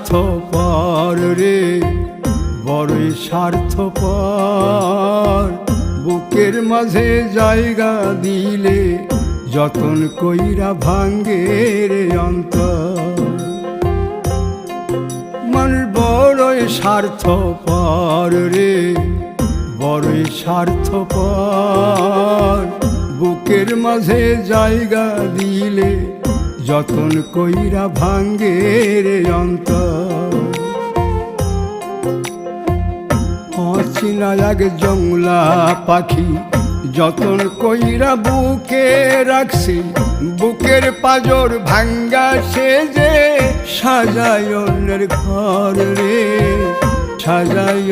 স্বার্থপর রে, বড়ই স্বার্থপর। বুকের মাঝে জায়গা দিলে যতন কইরা ভাঙ্গে রে অন্তর। মানুষ বড়ই স্বার্থপর রে, বড়ই স্বার্থপর। বুকের মাঝে জায়গা দিলে যতন কইরা ভাঙ্গে রে অন্তর। অচিনা এক জংলা পাখি যতন কইরা বুকে রাখছি, বুকের পাজর ভাঙ্গা সে যে সাজায় অন্যের ঘর রে, সাজায়